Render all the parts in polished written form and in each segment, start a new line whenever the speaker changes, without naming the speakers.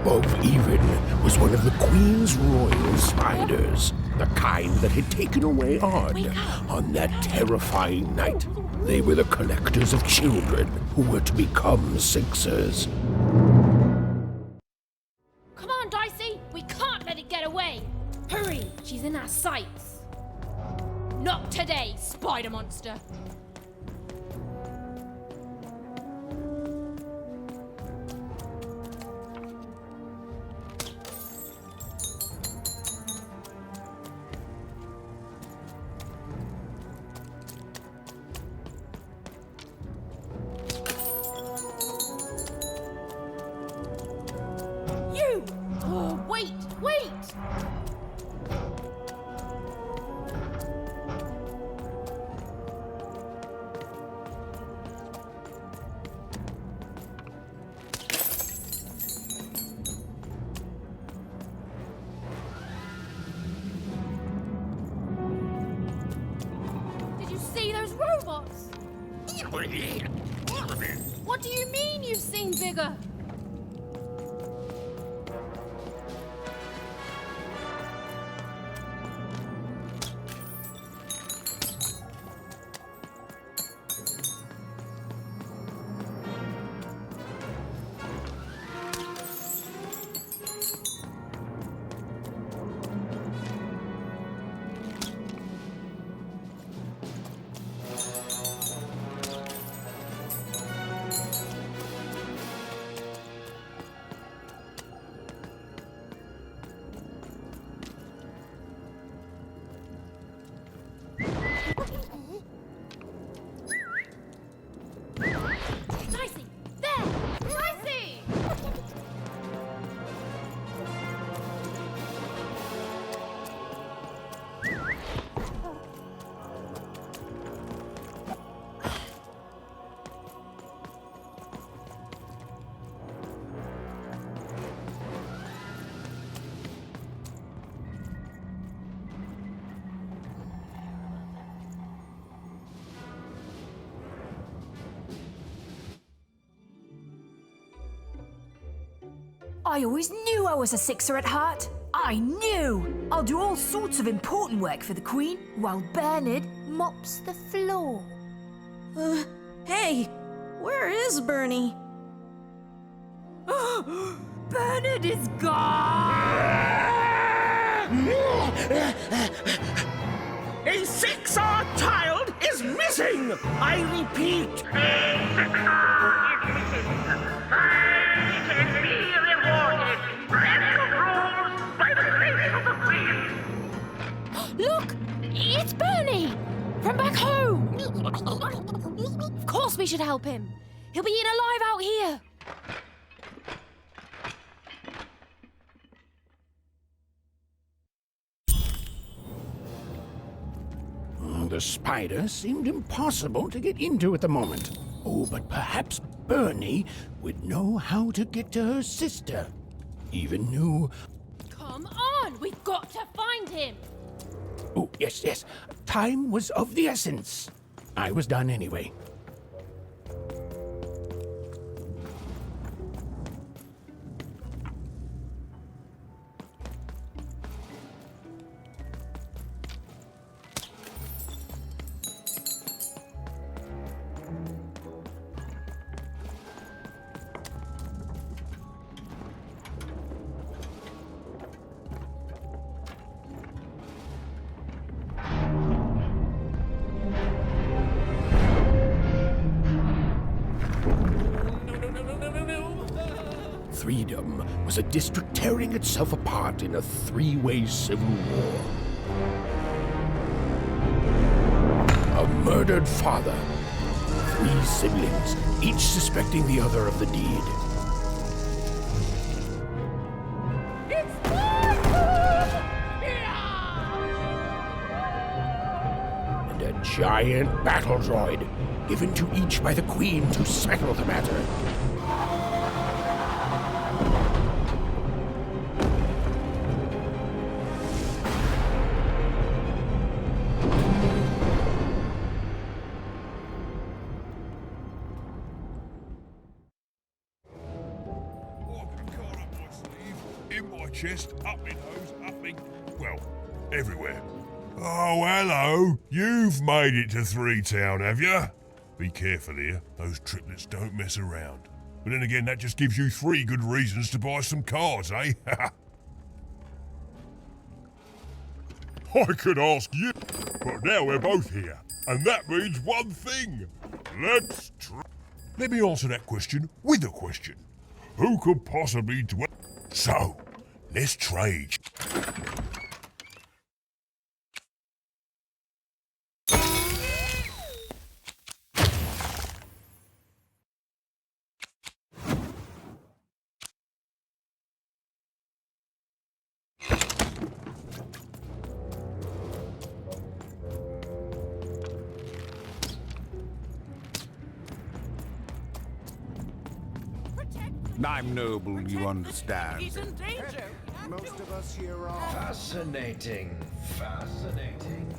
Above even was one of the Queen's royal spiders, the kind that had taken away Odd on that terrifying night. They were the collectors of children who were to become Sixers.
Come on, Dicey! We can't let it get away! Hurry! She's in our sights! Not today, spider monster! Wait! Did you see those robots? What do you mean you've seen bigger?
I always knew I was a Sixer at heart. I knew! I'll do all sorts of important work for the Queen while Bernard mops the floor.
Hey! Where is Bernie?
Bernard is gone!
A Sixer child is missing! I repeat,
Look! It's Bernie! From back home! Of course we should help him! He'll be eaten alive out here!
The spider seemed impossible to get into at the moment. Oh, but perhaps Bernie would know how to get to her sister. Even knew...
Come on! We've got to find him!
Oh, yes. Time was of the essence. I was done anyway. Freedom was a district tearing itself apart in a three-way civil war. A murdered father, 3 siblings, each suspecting the other of the deed. And a giant battle droid, given to each by the Queen to settle the matter. in my chest, up my nose, well, everywhere. Oh, hello. You've made it to Three Town, have you? Be careful here. Those triplets don't mess around. But then again, that just gives you 3 good reasons to buy some cards, eh? I could ask you, but now we're both here. And that means one thing. Let me answer that question with a question. Who could possibly dwell? So, let's trade.
I'm noble, you understand.
He's in danger.
Most of us here are...
Fascinating. Fascinating.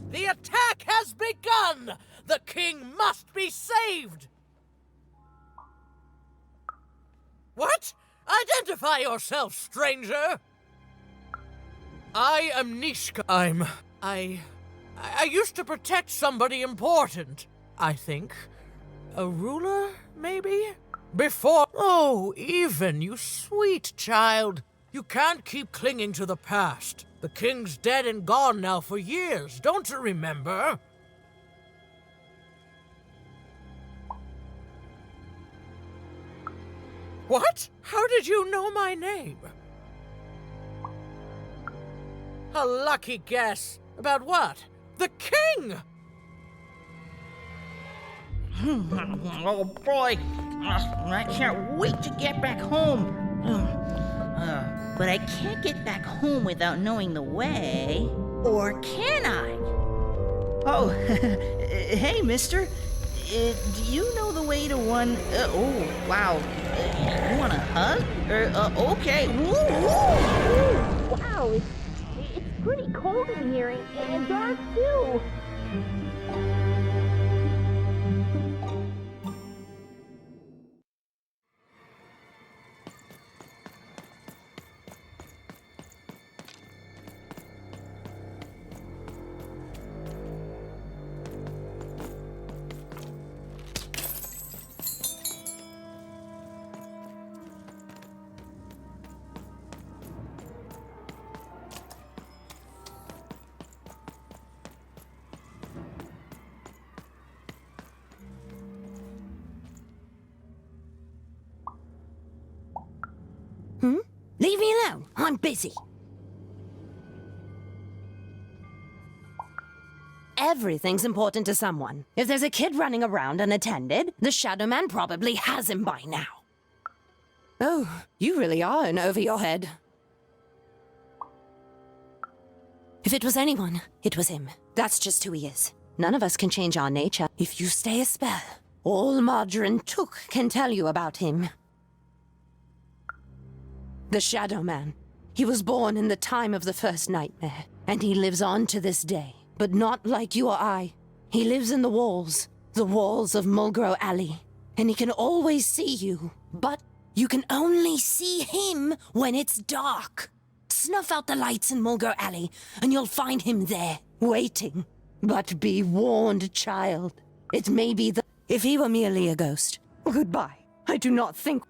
The attack has begun! The king must be saved! What? Identify yourself, stranger! I am Nishka. I used to protect somebody important, I think. A ruler, maybe? Before... Oh, even, you sweet child. You can't keep clinging to the past. The king's dead and gone now for years, don't you remember? What? How did you know my name? A lucky guess. About what? The king!
Oh boy, I can't wait to get back home. But I can't get back home without knowing the way. Or can I? Oh, hey, mister. Do you know the way to one... oh, wow. You want a hug? Okay. Woo, woo. Wow, it's pretty cold in here and dark, too.
Leave me alone. I'm busy. Everything's important to someone. If there's a kid running around unattended, the Shadow Man probably has him by now. Oh, you really are in over your head. If it was anyone, it was him. That's just who he is. None of us can change our nature. If you stay a spell, all Margarine Took can tell you about him. The Shadow Man. He was born in the time of the first nightmare, and he lives on to this day. But not like you or I. He lives in the walls of Mulgrew Alley. And he can always see you, but you can only see him when it's dark. Snuff out the lights in Mulgrew Alley, and you'll find him there, waiting. But be warned, child. It may be the... If he were merely a ghost, goodbye. I do not think...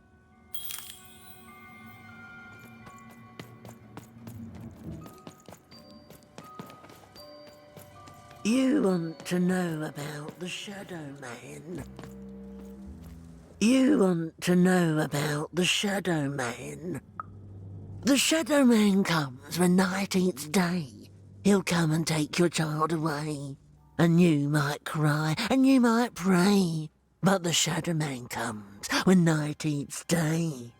You want to know about the Shadow Man? You want to know about the Shadow Man? The Shadow Man comes when night eats day. He'll come and take your child away. And you might cry, and you might pray. But the Shadow Man comes when night eats day.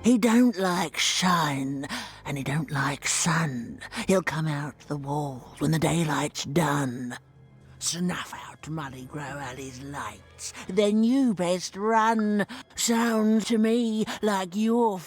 He don't like shine, and he don't like sun. He'll come out the walls when the daylight's done. Snuff out Mulgrew Alley's lights, then you best run. Sounds to me like you're...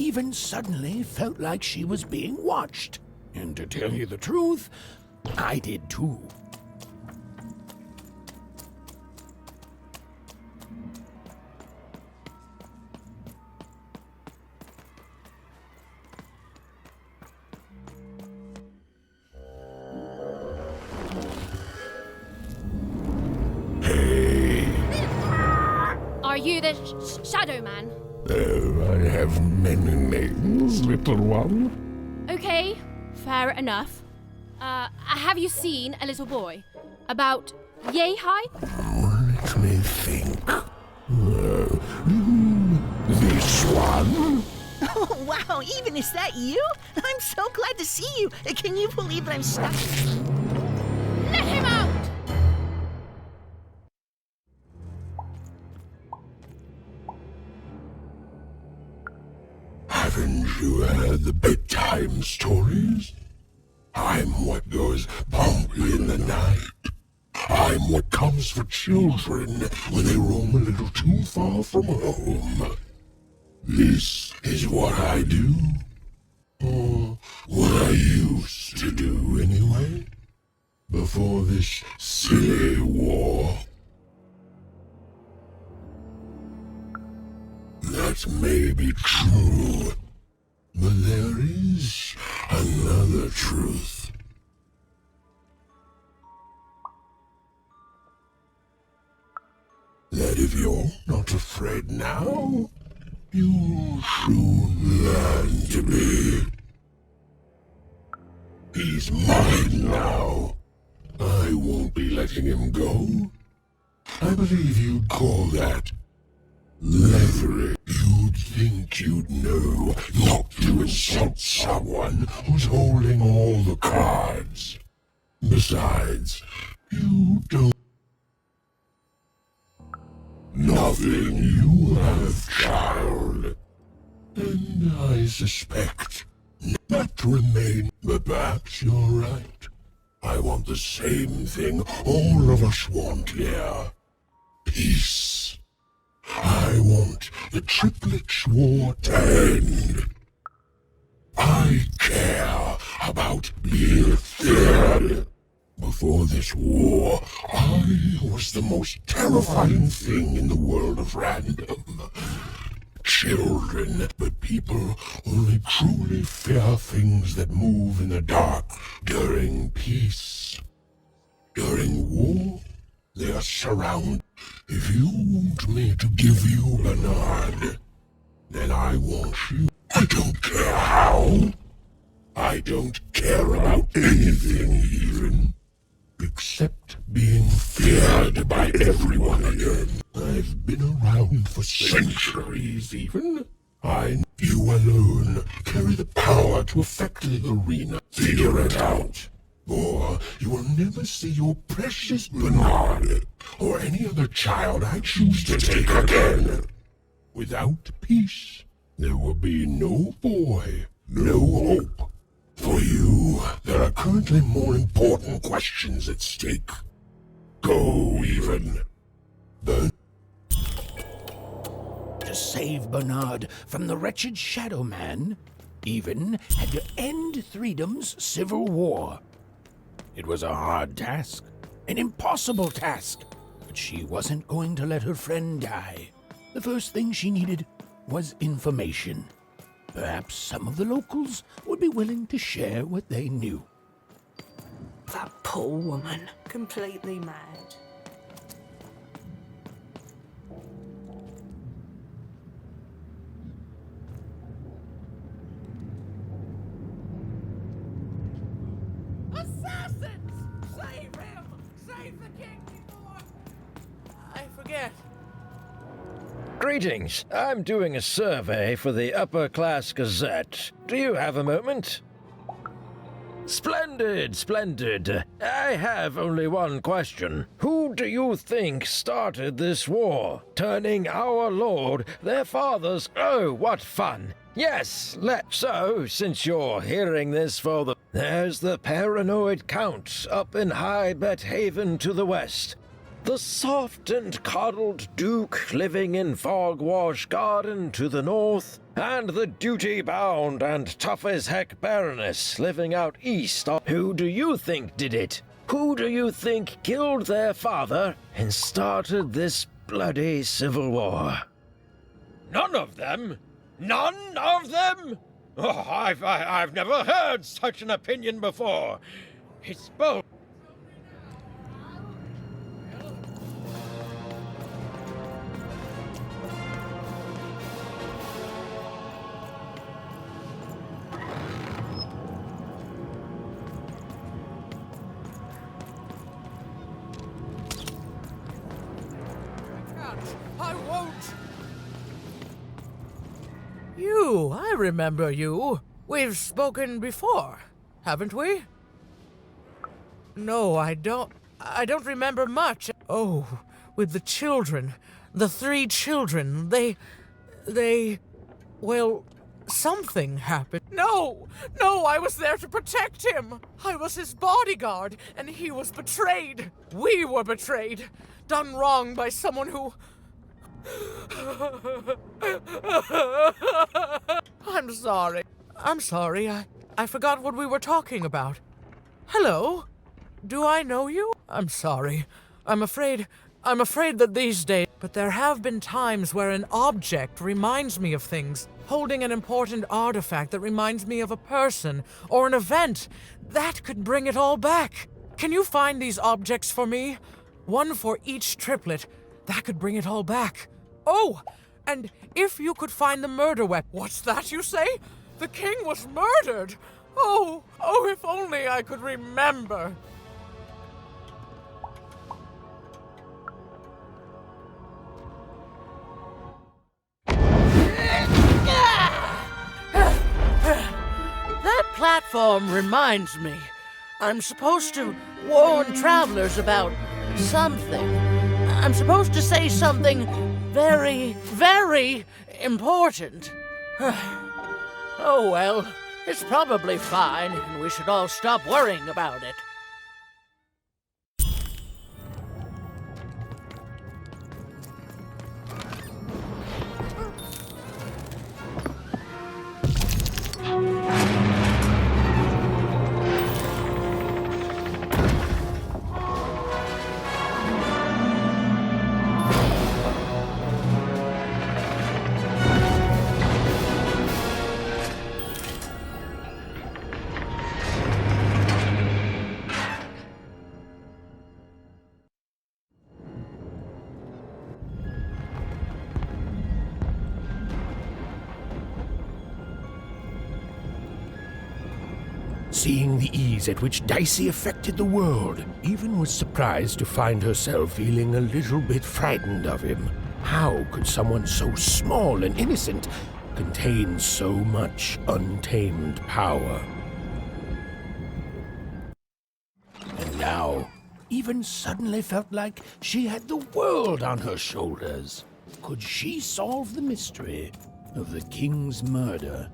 even suddenly felt like she was being watched. And to tell you the truth, I did too.
Are you the Shadow Man?
I have many names, little one.
Okay, fair enough. Have you seen a little boy? About yay high?
Let me think. This one?
Oh, wow, even is that you? I'm so glad to see you. Can you believe that I'm stuck?
Let him out!
Haven't you heard the bedtime stories? I'm what goes bump in the night. I'm what comes for children when they roam a little too far from home. This is what I do. Or what I used to do anyway. Before this silly war. That may be true, but there is another truth. That if you're not afraid now, you'll soon learn to be. He's mine now. I won't be letting him go. I believe you'd call that leverage. You'd think you'd know not to insult someone who's holding all the cards. Besides, you don't. Nothing you have, child. And I suspect not remain, but perhaps you're right. I want the same thing all of us want here. Peace. I want the Triplets' War to end. I care about being feared. Before this war, I was the most terrifying thing in the world of random. Children, but people only truly fear things that move in the dark during peace. During war, they are surrounded. If you want me to give you Bernard, then I want you. I don't care how. I don't care about anything even. Except being feared by everyone again. I've been around for centuries even. You alone carry the power to affect the arena. Figure it out. Or you will never see your precious Bernard, or any other child I choose to take again. Without peace, there will be no boy, no hope. For you, there are currently more important questions at stake. Go, even. To save Bernard from the wretched Shadow Man, Even had to end Threedom's civil war. It was a hard task, an impossible task, but she wasn't going to let her friend die. The first thing she needed was information. Perhaps some of the locals would be willing to share what they knew.
That poor woman, completely mad.
Assassins! Save him! Save the king before... I forget.
Greetings. I'm doing a survey for the Upper Class Gazette. Do you have a moment? Splendid, splendid. I have only one question. Who do you think started this war? Turning our lord, their fathers... Oh, what fun. Yes, so, since you're hearing this for there's the paranoid count up in High Bet Haven to the west. The soft and cuddled Duke living in Fogwash Garden to the north, and the duty-bound and tough-as-heck Baroness living out east. Who do you think did it? Who do you think killed their father and started this bloody civil war? None of them? None of them? Oh, I've never heard such an opinion before. It's both.
I won't! You, I remember you. We've spoken before, haven't we? No, I don't remember much. Oh, with the children. The 3 children, well, something happened. No, I was there to protect him. I was his bodyguard, and he was betrayed. We were betrayed. Done wrong by someone who... I'm sorry. I forgot what we were talking about. Hello? Do I know you? I'm sorry. I'm afraid that these days... But there have been times where an object reminds me of things. Holding an important artifact that reminds me of a person or an event. That could bring it all back. Can you find these objects for me? One for each triplet. That could bring it all back. Oh, and if you could find the murder weapon... What's that you say? The king was murdered! Oh, if only I could remember. That platform reminds me. I'm supposed to warn travelers about something. I'm supposed to say something very, very important. Oh well, it's probably fine, and we should all stop worrying about it.
Seeing the ease at which Dicey affected the world, Even was surprised to find herself feeling a little bit frightened of him. How could someone so small and innocent contain so much untamed power? And now, Even suddenly felt like she had the world on her shoulders. Could she solve the mystery of the king's murder?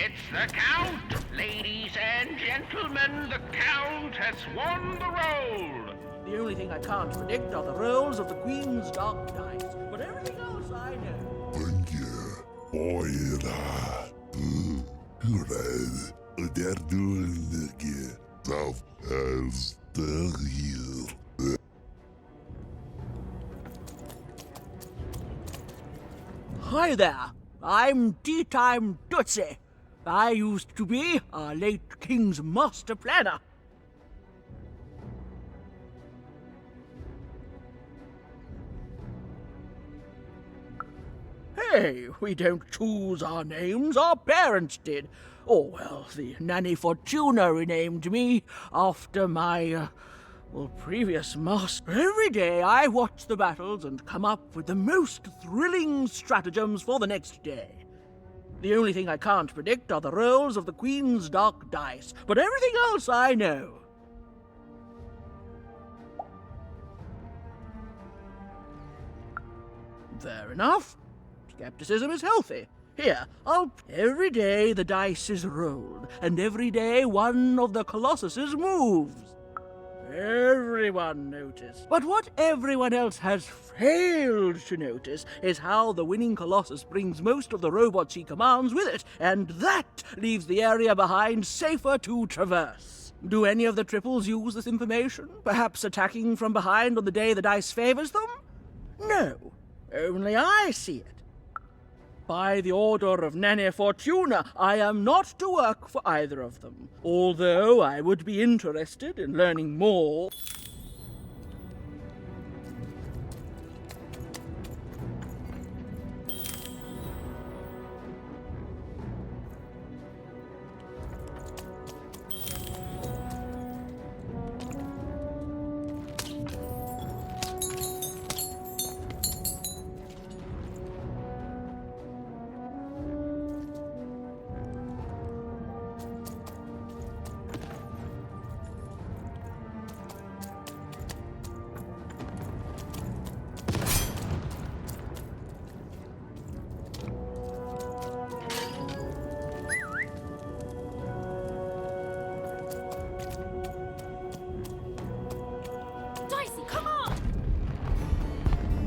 It's the Count! Ladies and gentlemen, the Count has won the roll!
The only thing I can't predict are the rolls of the Queen's dark dice, but everything else I know.
Thank you. Boy, they're doing the stuff as the real.
Hi there, I'm Tea Time Tootsie. I used to be our late king's master planner. Hey, we don't choose our names, our parents did. Oh, well, the Nanny Fortuna renamed me after my, previous master. Every day I watch the battles and come up with the most thrilling stratagems for the next day. The only thing I can't predict are the rolls of the Queen's dark dice, but everything else I know. Fair enough. Skepticism is healthy. Here, every day the dice is rolled, and every day one of the Colossuses moves.
everyone notice. But what everyone else has failed to notice is how the winning Colossus brings most of the robots he commands with it, and that leaves the area behind safer to traverse. Do any of the triples use this information? Perhaps attacking from behind on the day the dice favors them? No, only I see it. By the order of Nane Fortuna, I am not to work for either of them, although I would be interested in learning more.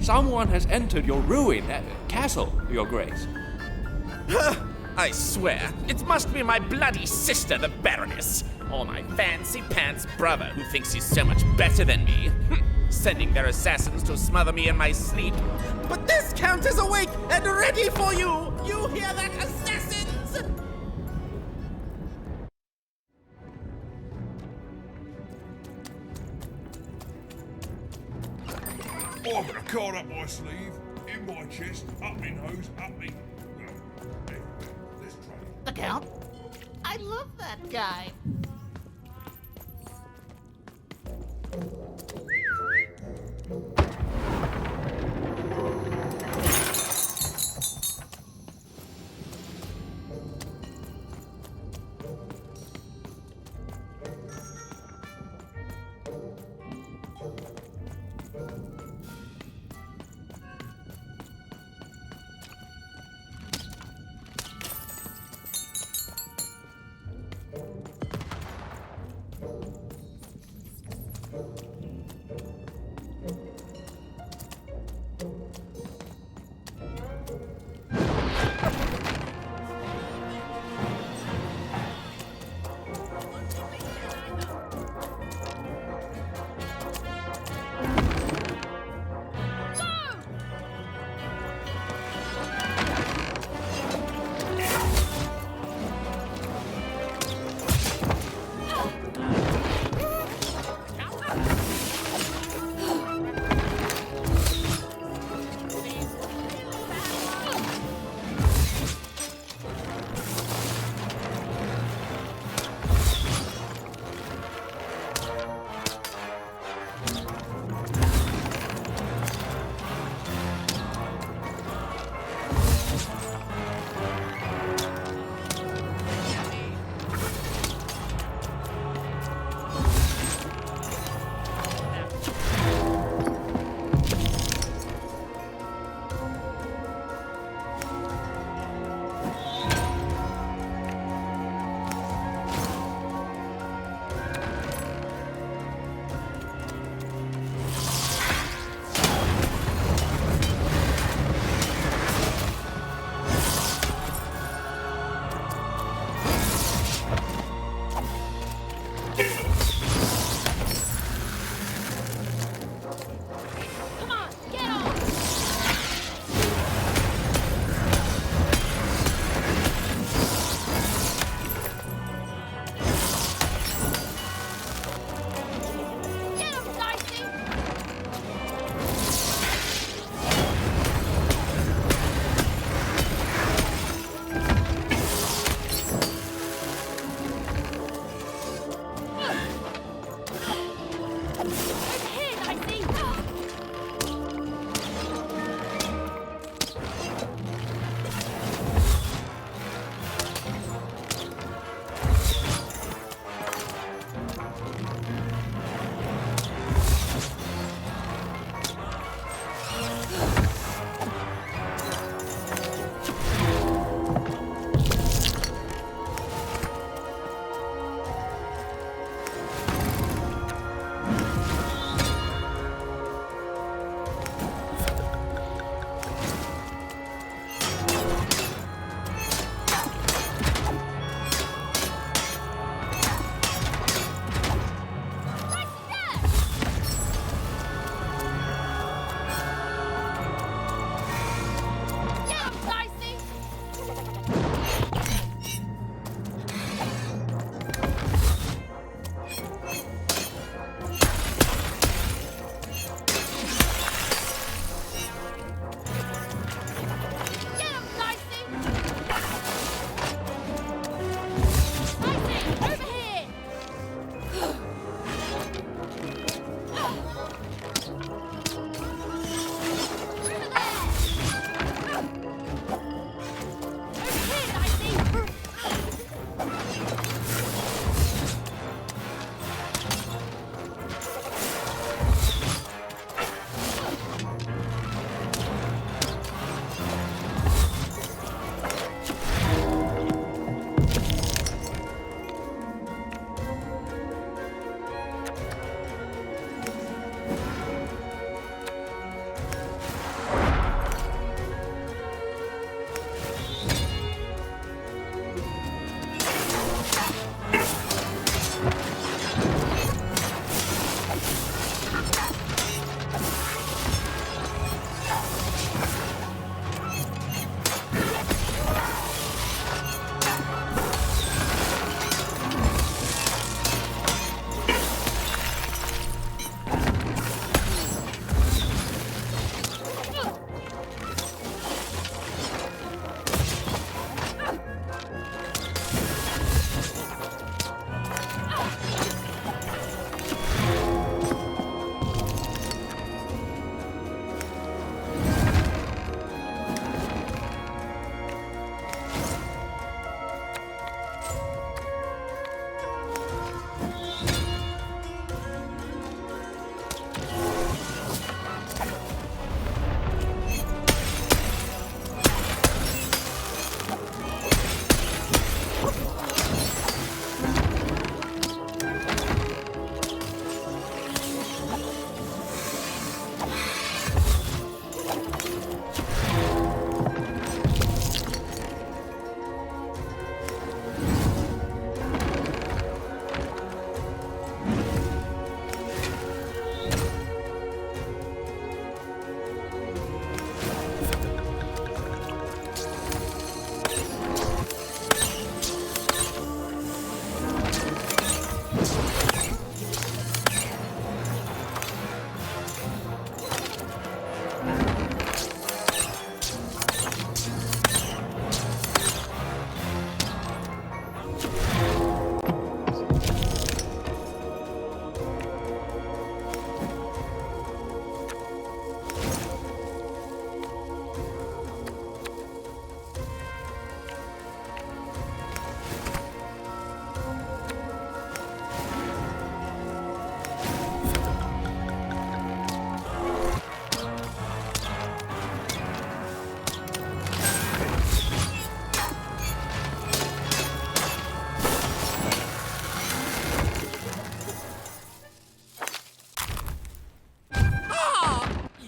Someone has entered your castle, Your Grace.
I swear, it must be my bloody sister, the Baroness, or my fancy-pants brother who thinks he's so much better than me, sending their assassins to smother me in my sleep. But this Count is awake and ready for you! You hear that, assassins?
I've got a card up my sleeve, in my chest, up my nose, up me. Hey, let's try it.
The Count? I love that guy.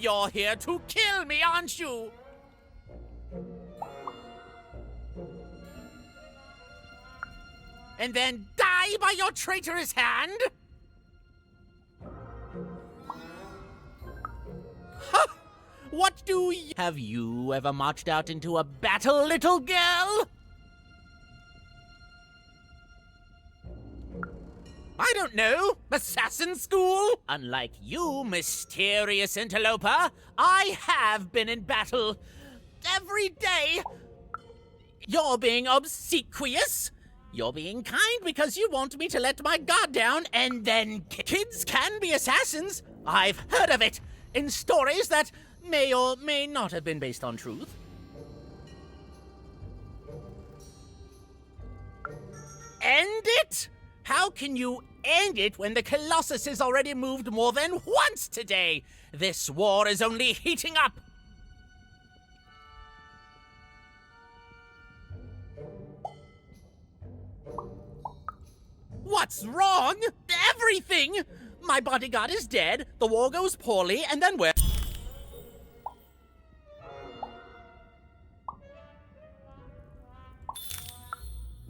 You're here to kill me, aren't you? And then die by your traitorous hand? Huh! What do you... Have you ever marched out into a battle, little girl? I don't know. Assassin school? Unlike you, mysterious interloper, I have been in battle. Every day. You're being obsequious. You're being kind because you want me to let my guard down, and then kids can be assassins. I've heard of it in stories that may or may not have been based on truth. End it? How can you end it when the Colossus has already moved more than once today? This war is only heating up. What's wrong? Everything! My bodyguard is dead, the war goes poorly, and then we're...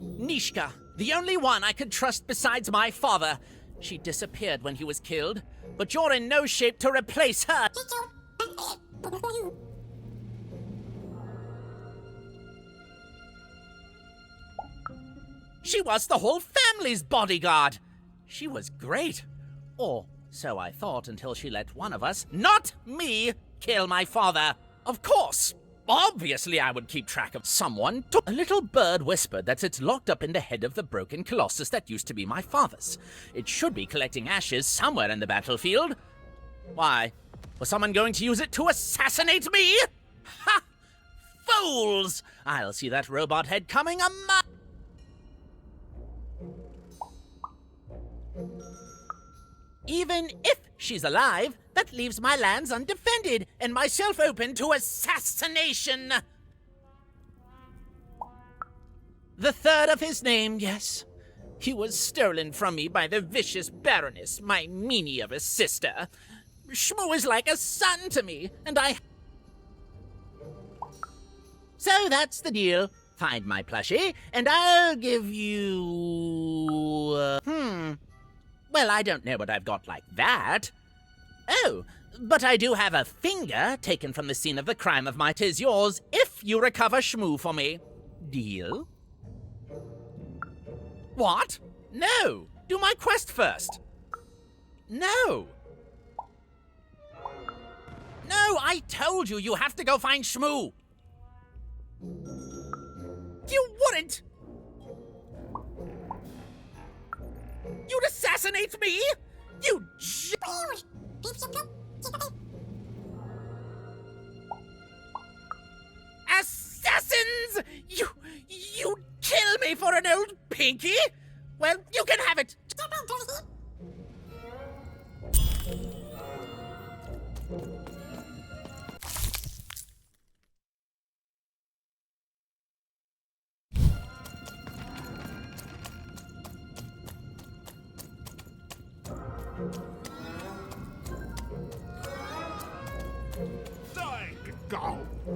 Nishka, the only one I could trust besides my father. She disappeared when he was killed, but you're in no shape to replace her. She was the whole family's bodyguard. She was great. Or so I thought until she let one of us, not me, kill my father. Of course. Obviously I would keep track of someone. A little bird whispered that it's locked up in the head of the broken colossus that used to be my father's. It should be collecting ashes somewhere in the battlefield. Why? Was someone going to use it to assassinate me? Ha! Fools! I'll see that robot head coming a mile. Even if she's alive, that leaves my lands undefended and myself open to assassination. The third of his name, yes. He was stolen from me by the vicious Baroness, my meanie of a sister. Shmoo is like a son to me, and I... So that's the deal. Find my plushie, and I'll give you... Well, I don't know what I've got like that. Oh, but I do have a finger taken from the scene of the crime of my 'tis yours if you recover Shmoo for me. Deal? What? No! Do my quest first. No! No, I told you have to go find Shmoo. You wouldn't! You'd assassinate me? You Assassins! You'd kill me for an old pinky? Well, you can have it.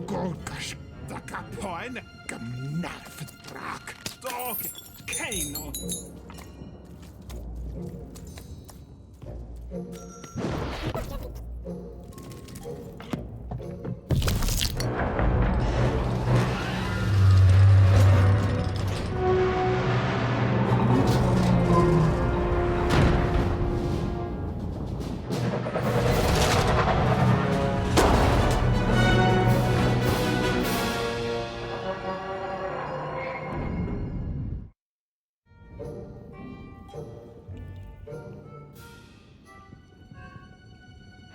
Golgash, the Capoin, Gmnarfdrak, Dog, Kano.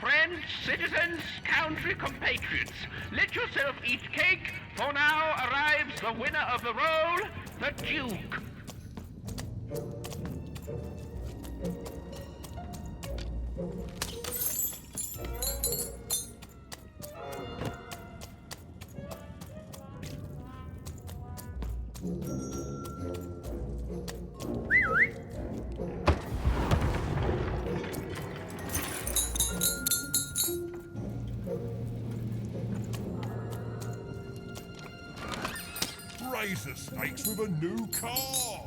Friends, citizens, country compatriots, let yourself eat cake, for now arrives the winner of the role, the Duke.
raise the stakes with a new car.